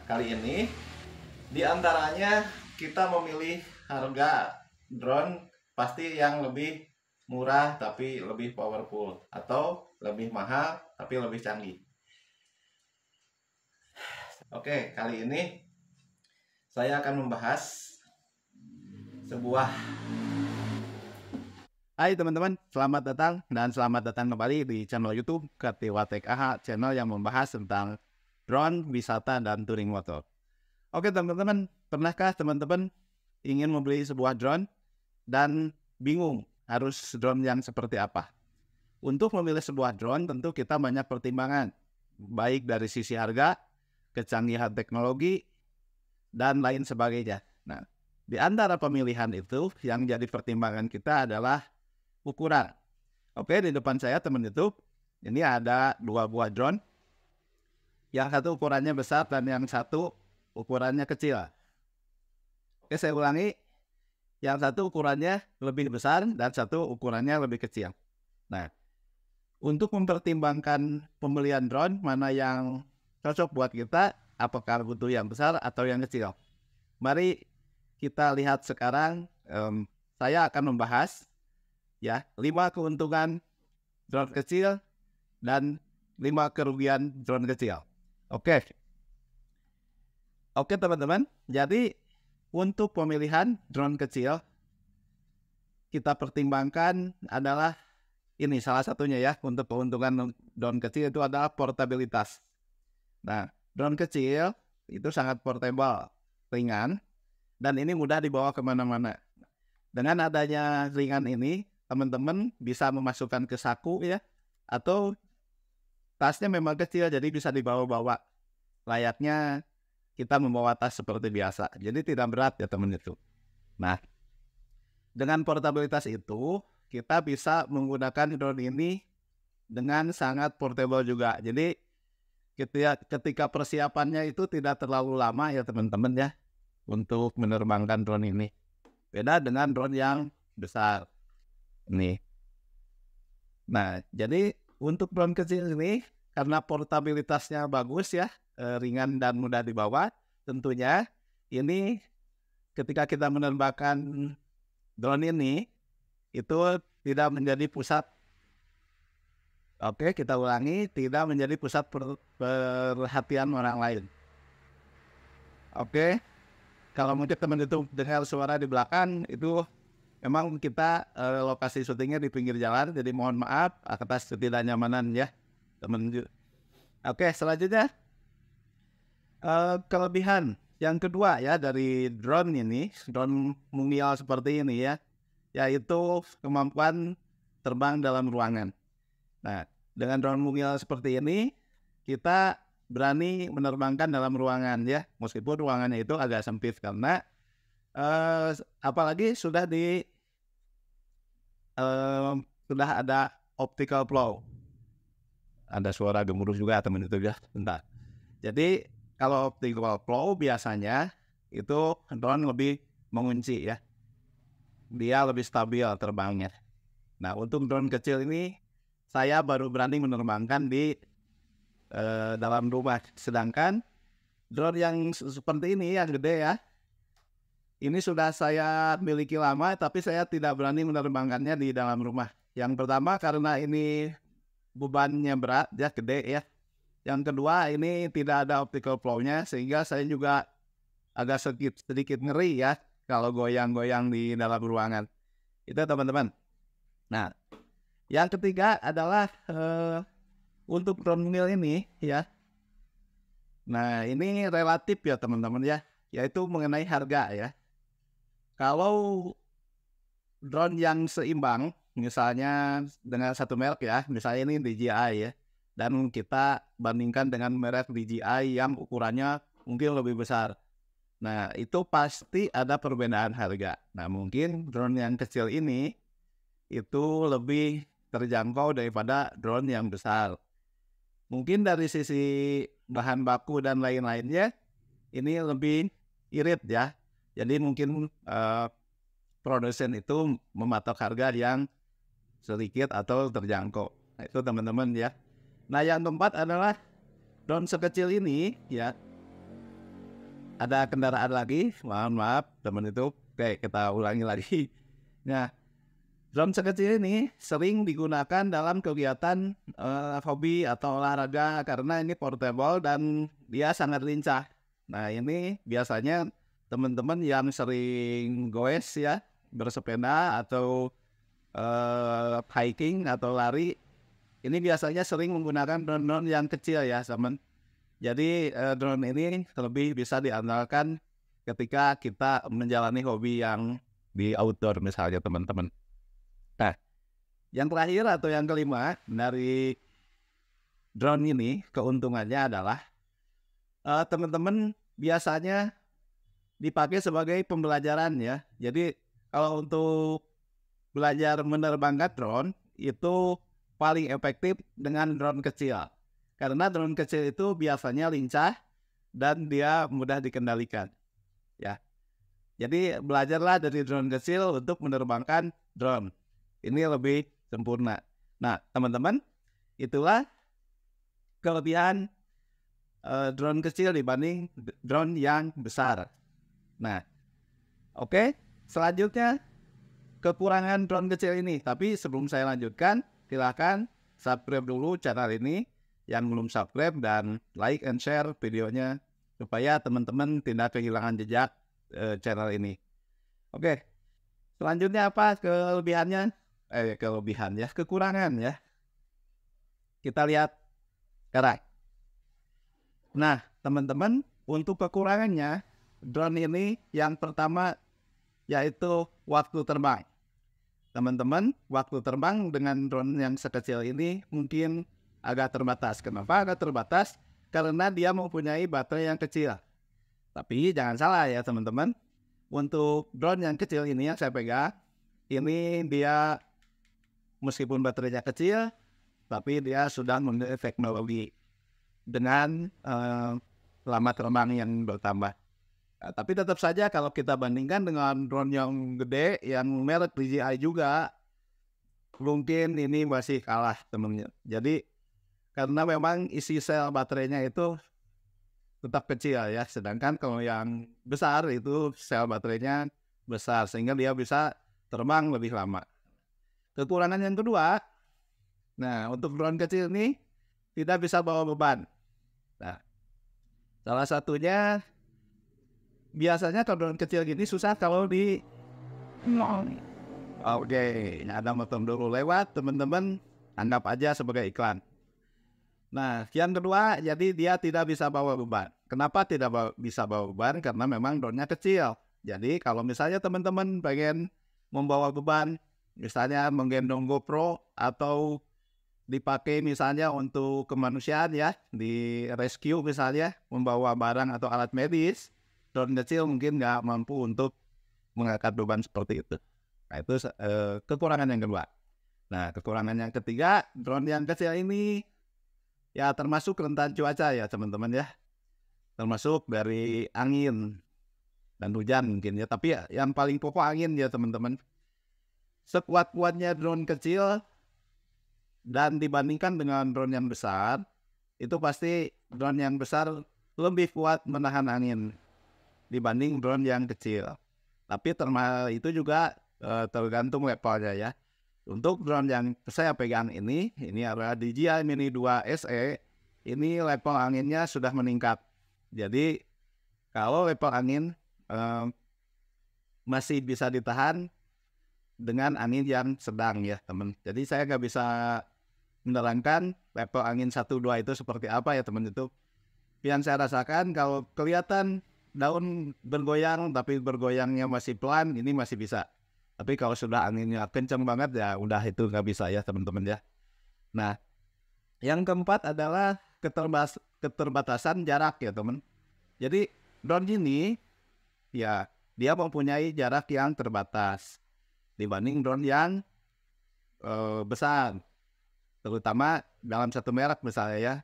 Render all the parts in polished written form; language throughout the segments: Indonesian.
kali ini di antaranya kita memilih harga drone pasti yang lebih murah tapi lebih powerful atau lebih mahal tapi lebih canggih. Oke, kali ini saya akan membahas sebuah. Hai teman-teman, selamat datang dan selamat datang kembali di channel YouTube Ketiwa Tech AHA, channel yang membahas tentang drone, wisata, dan touring motor. Oke teman-teman, pernahkah teman-teman ingin membeli sebuah drone dan bingung harus drone yang seperti apa? Untuk memilih sebuah drone tentu kita banyak pertimbangan, baik dari sisi harga, kecanggihan teknologi, dan lain sebagainya. Nah, di antara pemilihan itu yang jadi pertimbangan kita adalah ukuran. Oke, di depan saya teman YouTube, ini ada dua buah drone. Yang satu ukurannya besar dan yang satu ukurannya kecil. Oke, saya ulangi. Yang satu ukurannya lebih besar dan satu ukurannya lebih kecil. Nah, untuk mempertimbangkan pembelian drone, mana yang cocok buat kita, apakah butuh yang besar atau yang kecil? Mari kita lihat sekarang. Saya akan membahas 5 keuntungan drone kecil dan 5 kerugian drone kecil. Oke teman-teman, jadi untuk pemilihan drone kecil kita pertimbangkan adalah ini salah satunya ya. Untuk keuntungan drone kecil itu adalah portabilitas. Nah, drone kecil itu sangat portable, ringan, dan ini mudah dibawa kemana-mana. Dengan adanya ringan ini, teman-teman bisa memasukkan ke saku ya, atau tasnya memang kecil jadi bisa dibawa-bawa layaknya kita membawa tas seperti biasa, jadi tidak berat ya teman itu. Nah, dengan portabilitas itu kita bisa menggunakan drone ini dengan sangat portable juga. Jadi ketika persiapannya itu tidak terlalu lama ya teman-teman ya untuk menerbangkan drone ini. Beda dengan drone yang besar nih. Nah, jadi untuk drone kecil ini karena portabilitasnya bagus ya, ringan dan mudah dibawa, tentunya ini ketika kita menerbangkan drone ini itu tidak menjadi pusat. Oke, kita ulangi, tidak menjadi pusat perhatian orang lain. Oke, kalau mungkin teman itu dengar suara di belakang, itu memang kita lokasi syutingnya di pinggir jalan, jadi mohon maaf atas ketidaknyamanan ya teman. Oke, selanjutnya kelebihan yang kedua ya dari drone ini, drone mungil seperti ini ya, yaitu kemampuan terbang dalam ruangan. Nah, dengan drone mungil seperti ini kita berani menerbangkan dalam ruangan ya, meskipun ruangannya itu agak sempit karena apalagi sudah ada optical flow. Ada suara gemuruh juga teman itu ya, bentar. Jadi kalau optical flow biasanya itu drone lebih mengunci ya, dia lebih stabil terbangnya. Nah, untuk drone kecil ini saya baru berani menerbangkan di dalam rumah. Sedangkan drone yang seperti ini yang gede ya, ini sudah saya miliki lama tapi saya tidak berani menerbangkannya di dalam rumah. Yang pertama karena ini bebannya berat ya, gede ya. Yang kedua ini tidak ada optical flow-nya sehingga saya juga agak sedikit ngeri ya kalau goyang-goyang di dalam ruangan. Itu teman-teman. Nah, yang ketiga adalah untuk drone mungil ini ya. Nah, ini relatif ya teman-teman ya, yaitu mengenai harga ya. Kalau drone yang seimbang, misalnya dengan satu merek ya, misalnya ini DJI ya, dan kita bandingkan dengan merek DJI yang ukurannya mungkin lebih besar. Nah, itu pasti ada perbedaan harga. Nah, mungkin drone yang kecil ini itu lebih terjangkau daripada drone yang besar. Mungkin dari sisi bahan baku dan lain-lainnya ini lebih irit ya. Jadi mungkin produsen itu mematok harga yang sedikit atau terjangkau. Nah, itu teman-teman ya. Nah, yang keempat adalah drone sekecil ini ya, ada kendaraan lagi, maaf teman itu. Oke, kita ulangi lagi. Nah, drone sekecil ini sering digunakan dalam kegiatan hobi atau olahraga karena ini portable dan dia sangat lincah. Nah, ini biasanya teman-teman yang sering goes ya, bersepeda atau hiking atau lari, ini biasanya sering menggunakan drone-drone yang kecil ya, teman. Jadi drone ini lebih bisa diandalkan ketika kita menjalani hobi yang di outdoor misalnya teman-teman. Nah, yang terakhir atau yang kelima dari drone ini keuntungannya adalah teman-teman biasanya dipakai sebagai pembelajaran ya. Jadi kalau untuk belajar menerbangkan drone itu paling efektif dengan drone kecil. Karena drone kecil itu biasanya lincah dan dia mudah dikendalikan. Ya. Jadi belajarlah dari drone kecil untuk menerbangkan drone. Ini lebih sempurna. Nah, teman-teman, itulah kelebihan drone kecil dibanding drone yang besar. Nah, oke. Selanjutnya kekurangan drone kecil ini. Tapi sebelum saya lanjutkan, silakan subscribe dulu channel ini yang belum subscribe dan like and share videonya supaya teman-teman tidak kehilangan jejak channel ini. Oke. Selanjutnya apa kelebihannya? Kelebihan ya, kekurangan ya. Kita lihat sekarang. Nah, teman-teman, untuk kekurangannya drone ini yang pertama yaitu waktu terbang. Teman-teman, waktu terbang dengan drone yang sekecil ini mungkin agak terbatas. Kenapa agak terbatas? Karena dia mempunyai baterai yang kecil. Tapi jangan salah ya teman-teman. Untuk drone yang kecil ini yang saya pegang, ini dia meskipun baterainya kecil, tapi dia sudah memiliki teknologi dengan lama terbang yang bertambah. Tapi tetap saja kalau kita bandingkan dengan drone yang gede, yang merek DJI juga, mungkin ini masih kalah temennya. Jadi karena memang isi sel baterainya itu tetap kecil ya, sedangkan kalau yang besar itu sel baterainya besar sehingga dia bisa terbang lebih lama. Kekurangan yang kedua, nah untuk drone kecil ini tidak bisa bawa beban. Nah, salah satunya biasanya kalau drone kecil gini susah kalau di Oke, ada motor dulu lewat, teman-teman anggap aja sebagai iklan. Nah, yang kedua, jadi dia tidak bisa bawa beban. Kenapa tidak bisa bawa beban? Karena memang drone-nya kecil. Jadi kalau misalnya teman-teman pengen membawa beban, misalnya menggendong GoPro atau dipakai misalnya untuk kemanusiaan ya, di rescue misalnya, membawa barang atau alat medis, drone kecil mungkin nggak mampu untuk mengangkat beban seperti itu. Nah, itu kekurangan yang kedua. Nah, kekurangan yang ketiga, drone yang kecil ini ya termasuk rentan cuaca ya teman-teman ya. Termasuk dari angin dan hujan mungkin ya. Tapi ya, yang paling pokok angin ya teman-teman. Sekuat-kuatnya drone kecil dan dibandingkan dengan drone yang besar, itu pasti drone yang besar lebih kuat menahan angin dibanding drone yang kecil. Tapi itu juga tergantung levelnya ya. Untuk drone yang saya pegang ini adalah DJI Mini 2 SE. Ini level anginnya sudah meningkat. Jadi kalau level angin masih bisa ditahan dengan angin yang sedang ya teman. Jadi saya nggak bisa menerangkan level angin 1-2 itu seperti apa ya teman itu. Yang saya rasakan kalau kelihatan daun bergoyang tapi bergoyangnya masih pelan, ini masih bisa. Tapi kalau sudah anginnya kencang banget ya udah itu nggak bisa ya teman-teman ya. Nah, yang keempat adalah keterbatasan jarak ya teman. Jadi drone ini ya dia mempunyai jarak yang terbatas dibanding drone yang besar. Terutama dalam satu merek misalnya ya.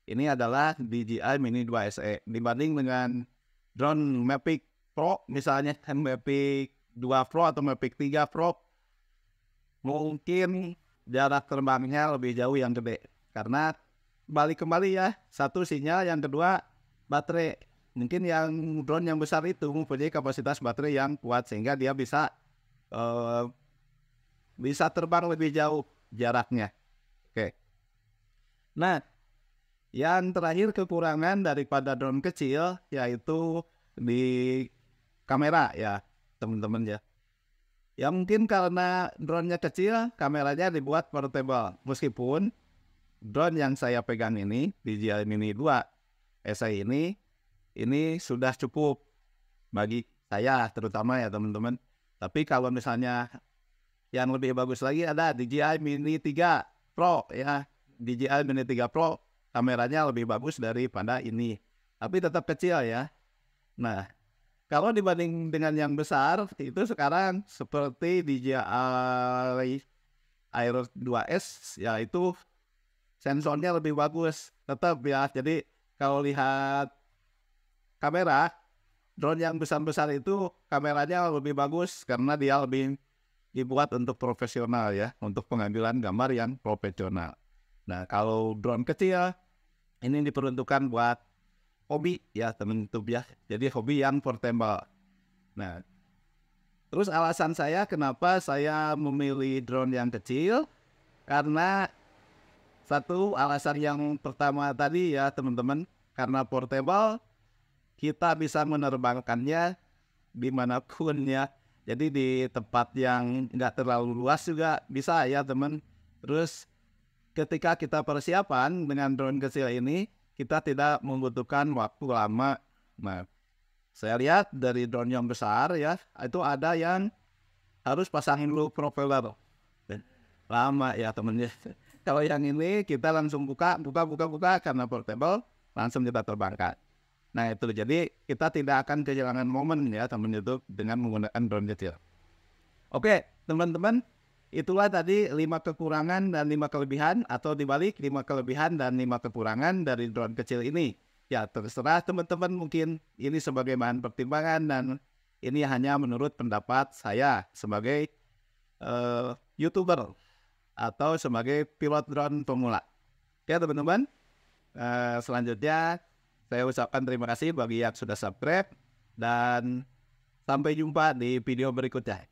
Ini adalah DJI Mini 2 SE dibanding dengan drone Mavic Pro misalnya, Mavic 2 Pro atau Mavic 3 Pro, mungkin jarak terbangnya lebih jauh yang gede. Karena balik kembali ya, satu sinyal, yang kedua baterai. mungkin yang drone yang besar itu mempunyai kapasitas baterai yang kuat sehingga dia eh, bisa terbang lebih jauh jaraknya. Oke. Nah, yang terakhir kekurangan daripada drone kecil yaitu di kamera ya, teman-teman ya. Ya mungkin karena drone-nya kecil, kameranya dibuat portable. Meskipun drone yang saya pegang ini, DJI Mini 2 SI ini sudah cukup bagi saya terutama ya teman-teman. Tapi kalau misalnya yang lebih bagus lagi ada DJI Mini 3 Pro ya. DJI Mini 3 Pro kameranya lebih bagus daripada ini. Tapi tetap kecil ya. Nah, kalau dibanding dengan yang besar, itu sekarang seperti DJI Air 2S, ya itu sensornya lebih bagus. Tetap ya, jadi kalau lihat kamera, drone yang besar-besar itu kameranya lebih bagus karena dia lebih dibuat untuk profesional ya, untuk pengambilan gambar yang profesional. Nah, kalau drone kecil, ini diperuntukkan buat hobi ya teman-teman ya, jadi hobi yang portable. Nah, terus alasan saya kenapa saya memilih drone yang kecil, karena satu alasan yang pertama tadi ya teman-teman, karena portable kita bisa menerbangkannya dimanapun ya, jadi di tempat yang nggak terlalu luas juga bisa ya teman. Terus ketika kita persiapan dengan drone kecil ini, kita tidak membutuhkan waktu lama. Nah, saya lihat dari drone yang besar ya, itu ada yang harus pasangin dulu propeller. Lama ya temennya. Kalau yang ini kita langsung buka karena portable, langsung kita terbangkan. Nah itu jadi kita tidak akan kehilangan momen ya teman itu dengan menggunakan drone kecil. Oke teman-teman, itulah tadi 5 kekurangan dan 5 kelebihan, atau dibalik 5 kelebihan dan 5 kekurangan dari drone kecil ini. Ya terserah teman-teman, mungkin ini sebagai bahan pertimbangan dan ini hanya menurut pendapat saya sebagai YouTuber atau sebagai pilot drone pemula. Ya teman-teman, selanjutnya saya ucapkan terima kasih bagi yang sudah subscribe dan sampai jumpa di video berikutnya.